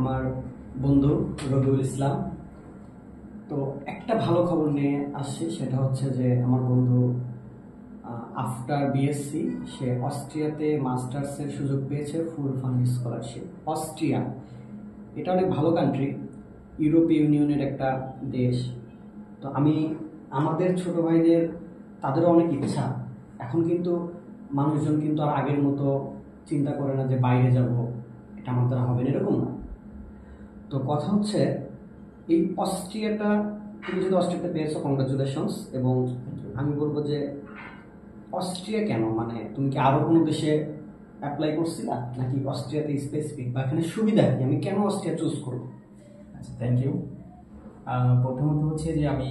আমার বন্ধু রবিউল ইসলাম। তো একটা ভালো খবর নিয়ে আসছি, সেটা হচ্ছে যে আমার বন্ধু আফটার বিএসসি সে অস্ট্রিয়াতে মাস্টার্সের সুযোগ পেয়েছে, ফুল ফান্ড স্কলারশিপ। অস্ট্রিয়া এটা অনেক ভালো কান্ট্রি, ইউরোপীয় ইউনিয়নের একটা দেশ। তো আমাদের ছোট ভাইদের তাদেরও অনেক ইচ্ছা। এখন কিন্তু মানুষজন কিন্তু আর আগের মতো চিন্তা করে না যে বাইরে যাব, এটা আমার দ্বারা হবে না, এরকম না। তো কথা হচ্ছে এই অস্ট্রিয়াটা, তুমি যদি অস্ট্রিয়াতে পেয়েছো কংগ্রাচুলেশনস। এবং আমি বলবো যে অস্ট্রিয়া কেন, মানে তুমি কি আরও কোনো দেশে অ্যাপ্লাই করছিলা নাকি অস্ট্রিয়াতে স্পেসিফিক, বা এখানে সুবিধা কি, আমি কেন অস্ট্রিয়া চুজ করবো? আচ্ছা, থ্যাংক ইউ। প্রথমত হচ্ছে যে আমি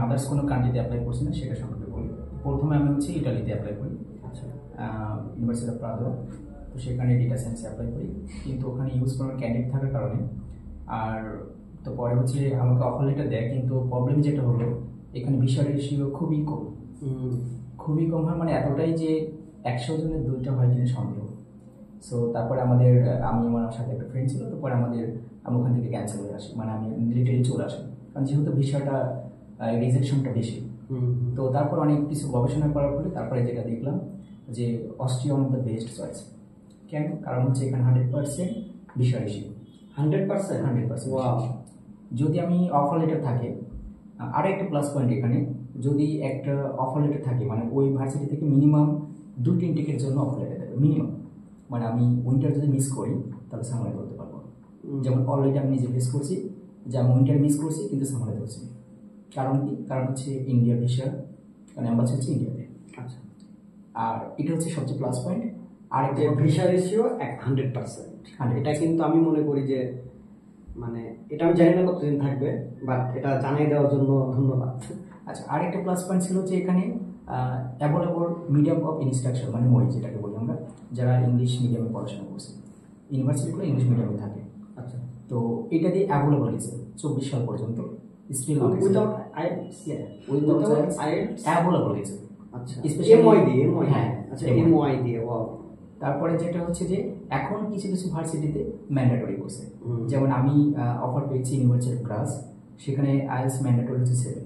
আদার্স কোনো কান্ট্রিতে অ্যাপ্লাই করছি না, সেটা সম্পর্কে বলি। প্রথমে আমি ইটালিতে অ্যাপ্লাই করি। আচ্ছা, ইউনিভার্সিটি অফ প্রাদো। তো সেখানে ডেটা সায়েন্সে অ্যাপ্লাই করি, কিন্তু ওখানে ইউজ করার ক্যান্ডিডেট থাকার কারণে আর তো পরে আমাকে অফার লেটার দেয়, কিন্তু প্রবলেম যেটা হলো এখানে ভিসা রেশিও খুবই কম হয়, মানে এতটাই যে 100 জনের 2টা হয় কিনা সন্দেহ। সো তারপরে আমার সাথে একটা ফ্রেন্ড ছিল, তারপরে আমি ওখান থেকে ক্যান্সেল হয়ে আসি, মানে আমি মিলিটারি চলে আসি, কারণ যেহেতু ভিসাটা রিজেকশনটা বেশি। তো তারপর অনেক কিছু গবেষণা করার পরে তারপরে যেটা দেখলাম যে Austria one of the best choice. কেন? কারণ এখানে 100% ভিসা রেশিও। 100%। যদি আমি অফার লেটার থাকে, আরও একটা প্লাস পয়েন্ট এখানে, যদি একটা অফার লেটার থাকে মানে ওই ভার্সিটি থেকে মিনিমাম 2-3 টিকের জন্য অফার লেটার দেবে মিনিমাম। মানে আমি উইন্টার যদি মিস করি তাহলে সামাল করতে পারবো। যেমন অলরেডি আমি নিজে ফেস করছি যে আমি উইন্টার মিস করছি কিন্তু সামাল করছি। কারণ কি? কারণ ইন্ডিয়ার ভিসা, কারণ অ্যাম্বাসি ইন্ডিয়াতে। আচ্ছা, আর এটা সবচেয়ে প্লাস পয়েন্ট। আর একটা ভিসা রেশিও 100%। এটা কিন্তু আমি মনে করি যে, মানে এটা আমি জানি না কতদিন থাকবে, বাট এটা জানিয়ে দেওয়ার জন্য ধন্যবাদ। আচ্ছা, আর একটা প্লাস পয়েন্ট ছিল যে এখানে অ্যাভেলেবল মিডিয়াম অফ ইনস্ট্রাকশন, মানে মই যেটাকে বলি আমরা, যারা ইংলিশ মিডিয়ামে পড়াশোনা করছে, ইউনিভার্সিটিগুলো ইংলিশ মিডিয়ামে থাকে। আচ্ছা, তো এটা দিয়ে অ্যাভেলেবল গেছে 24 সাল পর্যন্ত। স্টিল উইদাউট আইএলটিএস অ্যাভেলেবল গেছে। আচ্ছা, এমওআই দিয়ে। হ্যাঁ, আচ্ছা, এমওআই দিয়ে। ওয়াও। তারপরে যেটা যে এখন কিছু ভার্সিটিতে ম্যান্ডেটরি করছে। যেমন আমি অফার পেয়েছি ইউনিভার্সিটি অফ গ্রাস, সেখানে আইএলটিএস ম্যান্ডেটরি 7,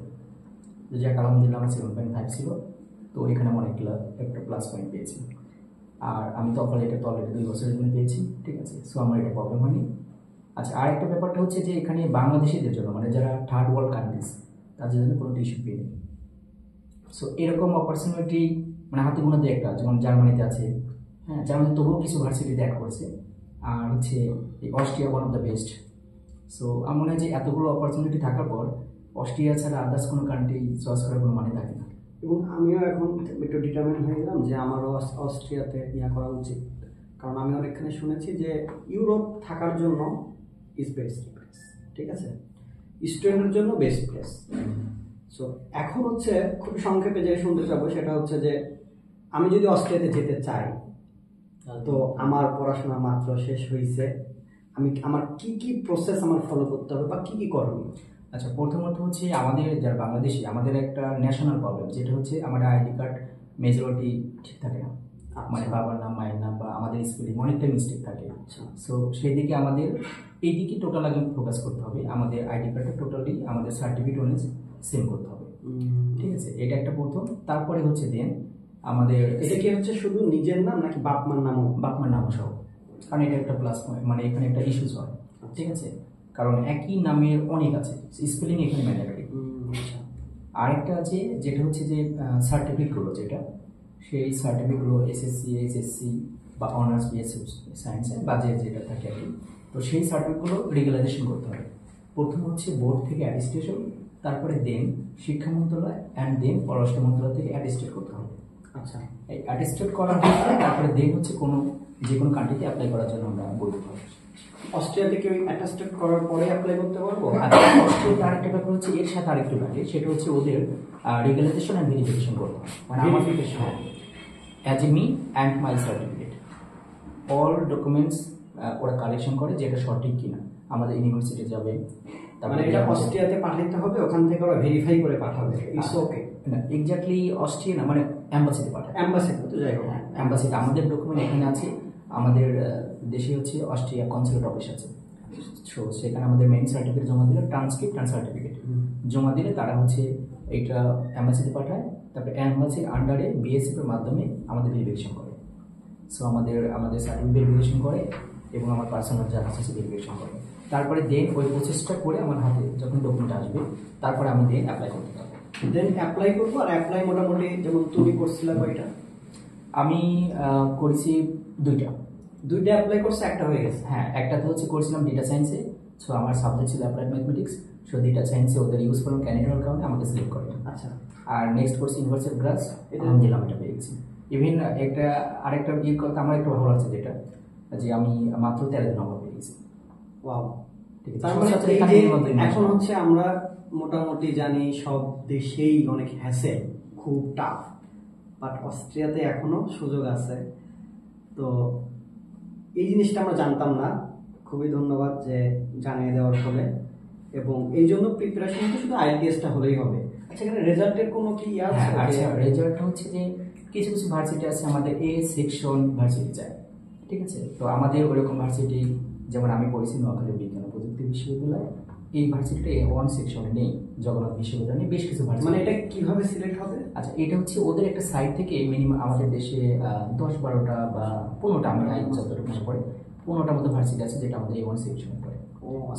যাক আলহামদুলিল্লাহ আমার 7.5 ছিল। তো এখানে আমি অনেকগুলো একটা প্লাস পয়েন্ট পেয়েছি। আর আমি তো অফার লেটার তো অলরেডি 2 বছরের জন্য পেয়েছি, ঠিক আছে। সো আমার এটা প্রবলেম হয়নি। আচ্ছা, আর একটা ব্যাপারটা যে এখানে বাংলাদেশিদের জন্য, মানে যারা থার্ড ওয়ার্ল্ড কান্ট্রিজ, তাদের জন্য কোনো টিউশন ফি নেই। সো এরকম অপরচুনিটি মানে হাতে গোনা দিয়ে একটা, যেমন জার্মানিতে আছে। হ্যাঁ, জার্মানি তবুও কিছু ভার্সিটিতে অ্যাড করছে। আর এই Austria one of the best. So আমার মনে হয় যে এতগুলো অপরচুনিটি থাকার পর অস্ট্রিয়া ছাড়া আদার্স কোনো কান্ট্রি চয়েস করার কোনো মানে থাকে না। এবং আমিও এখন একটু ডিটারমিন হয়ে গেলাম যে আমারও অস্ট্রিয়াতে করা উচিত, কারণ আমি অনেকখানে শুনেছি যে ইউরোপ থাকার জন্য ইজ বেস্ট প্লেস, ঠিক আছে, স্টুডেন্টের জন্য বেস্ট প্লেস। সো এখন খুব সংক্ষেপে যে শুনতে চাবো সেটা যে আমি যদি অস্ট্রিয়াতে যেতে চাই, তো আমার পড়াশোনা মাত্র শেষ হয়েছে, আমার কি প্রসেস আমার ফলো করতে হবে বা কি করণীয়? আচ্ছা, প্রথমত আমাদের যারা বাংলাদেশি, আমাদের একটা ন্যাশনাল প্রবলেম, যেটা আমাদের আইডি কার্ড মেজরিটি ঠিক থাকে না। মানে বাবার নাম, মায়ের নাম বা আমাদের স্পেলিং অনেকটা মিস্টেক থাকে। আচ্ছা, সো সেই দিকে আমাদের এইদিকে টোটাল আগে ফোকাস করতে হবে। আমাদের আইডি কার্ডটা টোটালি আমাদের সার্টিফিকেট অনুযায়ী সেম করতে হবে, ঠিক আছে। এটা একটা প্রথম। তারপরে দেন আমাদের এটা কি শুধু নিজের নাম নাকি বাপ মার নামও সহ, কারণ এটা একটা প্লাস পয়েন্ট, মানে এখানে একটা ইস্যুস হয়, ঠিক আছে, কারণ একই নামের অনেক আছে, স্পেলিং এখানে ম্যান্ডেটরি। আরেকটা আছে যেটা যে সার্টিফিকেটগুলো, যেটা সেই সার্টিফিকেটগুলো এসএসসি, এইচএসসি বা অনার্স বিএসসি সায়েন্সে বা যেটা থাকে আর কি। তো সেই সার্টিফিকেটগুলো রেগুলারাইজেশন করতে হবে। প্রথম বোর্ড থেকে অ্যাটেস্টেশন, তারপরে দেন শিক্ষা মন্ত্রণালয় অ্যান্ড দেন পররাষ্ট্র মন্ত্রণালয় থেকে অ্যাটেস্টেড করতে হবে। আচ্ছা, এই অ্যাটেস্টেড করার পরে তারপরে দেন যে কোনো কান্ট্রিতে অ্যাপ্লাই করার জন্য আমরা বলতে পারবো। অস্ট্রিয়াতে কি অ্যাটেস্টেড করার পরে অ্যাপ্লাই করতে পারবো? অস্ট্রিয়াতে আরেকটা ব্যাপার এর সাথে আরেকটু লাগে, সেটা ওদের রেগুলারাইজেশন অ্যান্ড ভেরিফিকেশন করতে হবে। মানে verification as a me and my certificate all documents ওরা কালেকশন করে, যেটা সঠিক কিনা আমাদের ইউনিভার্সিটি যাবে। মানে এটা অস্ট্রিয়াতে পাঠাতে হবে, ওখান থেকে ওরা ভেরিফাই করে পাঠাবে। ইটস ওকে না, এক্স্যাক্টলি অস্ট্রিয়া না, মানে অ্যাম্বাসিতে পাঠায়। অ্যাম্বাসিতে তো যাই হোক, অ্যাম্বাসিতে আমাদের ডকুমেন্ট এখানে আছে, আমাদের দেশে হচ্ছে অস্ট্রিয়া কনসুলেট অফিস আছে। সো সেখানে আমাদের মেইন সার্টিফিকেট জমা দিলে, ট্রান্সক্রিপ্ট অ্যান্ড সার্টিফিকেট জমা দিলে তারা হচ্ছে এইটা অ্যাম্বাসিতে পাঠায়। তারপরে অ্যাম্বাসির আন্ডারে বিএসএফের মাধ্যমে আমাদের ভেরিফিকেশন করে। সো আমাদের সার্টিফিকেট ভেরিফিকেশন করে এবং আমার পার্সোনাল যা আছে সে ভেরিফিকেশন করে। তারপরে দেন ওই প্রসেসটা করে আমার হাতে যখন ডকুমেন্ট আসবে তারপরে আমি দেন অ্যাপ্লাই করতে পারবো। দেন অ্যাপ্লাই করবো। আর অ্যাপ্লাই মোটামুটি যেমন তুমি করছিলা কয়টা? আমি করেছি দুইটা অ্যাপ্লাই করছে, একটা হয়ে গেছে। হ্যাঁ, একটা তো হচ্ছে করেছিলাম ডেটা সায়েন্সে। সো আমার সাবজেক্ট ছিল অ্যাপ্লাইড ম্যাথমেটিক্স। সো ডেটা সায়েন্সে ওদের ইউজ করলাম ক্যান্ডিডেটের কারণে আমাকে সিলেক্ট করে। আচ্ছা। আর নেক্সট কোর্স ইউনিভার্সিটি গ্রাস আলহামদুলিল্লাহ আমি এটা পেয়ে গেছি। ইভেন আরেকটা ইয়ে করতে আমার একটু ভালো লাগছে যেটা যে আমি মাত্র 13 নম্বর পেয়ে গেছি। ওয়াও। ঠিক তার মানে আছে। এই যে এখন হচ্ছে আমরা মোটামুটি জানি সব দেশেই অনেক হ্যাসেল, খুব টাফ, বাট অস্ট্রিয়াতে এখনো সুযোগ আছে। তো এই জিনিসটা আমরা জানতাম না, খুবই ধন্যবাদ যে জানিয়ে দেওয়ার ফলে। এবং এই জন্য প্রিপারেশন শুধু আইএলটিএসটা হলেই হবে। আচ্ছা, এখানে রেজাল্টের কোনো কি আছে? আচ্ছা, রেজাল্ট হচ্ছে যে কিছু কিছু ভার্সিটি আছে আমাদের এ সেকশন ভার্সিটি চায়। ঠিক আছে, তো আমাদের ওরকম ভার্সিটি যেমন আমি পড়েছি নোয়াখালী বিজ্ঞান ও প্রযুক্তি বিশ্ববিদ্যালয়, এই ভার্সিটিটা A1 সেকশনে নেই। জগন্নাথ বিশ্ববিদ্যালয়ে বেশ কিছু ভার্সিটি। মানে এটা কিভাবে সিলেক্ট হবে? আচ্ছা, এটা হচ্ছে ওদের একটা সাইট থেকে মিনিমাম আমাদের দেশে 10-12টা বা 15টা, আমি যতটুকু মনে পড়ে 15টার মতো ভার্সিটি আছে যেটা আমাদের A1 সেকশনে পড়ে।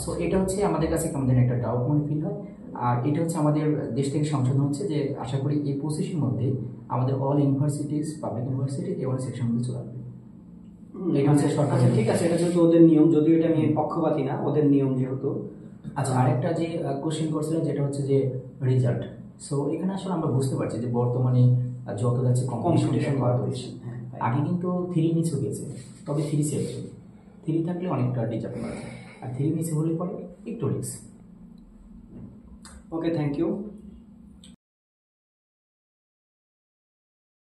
সো এটা হচ্ছে আমাদের কাছে কেমন যেন একটা ডাউট মনে ফিল হয়। আর এটা হচ্ছে আমাদের দেশ থেকে সংশোধন হচ্ছে যে আশা করি এই 25-এর মধ্যে আমাদের all universities, public university A1 section মধ্যে চলে আসবে। এটা হচ্ছে সরকার। আচ্ছা, ঠিক আছে, এটা যেহেতু ওদের নিয়ম, যদিও এটা আমি পক্ষপাতি না, ওদের নিয়ম যেহেতু। আচ্ছা, আরেকটা যে কোশ্চেন করছিলেন যেটা হচ্ছে যে রেজাল্ট। সো এখানে আসলে আমরা বুঝতে পারছি যে বর্তমানে যত যাচ্ছে কম্পিটিশন কত বেশি। আগে কিন্তু 3 মিসও গেছে, তবে 3 সেভ। 3 থাকলে অনেকটা ডিজার্ভ করা যায়, আর 3 মিস হলে পরে একটু রিস্ক। Okay, thank you.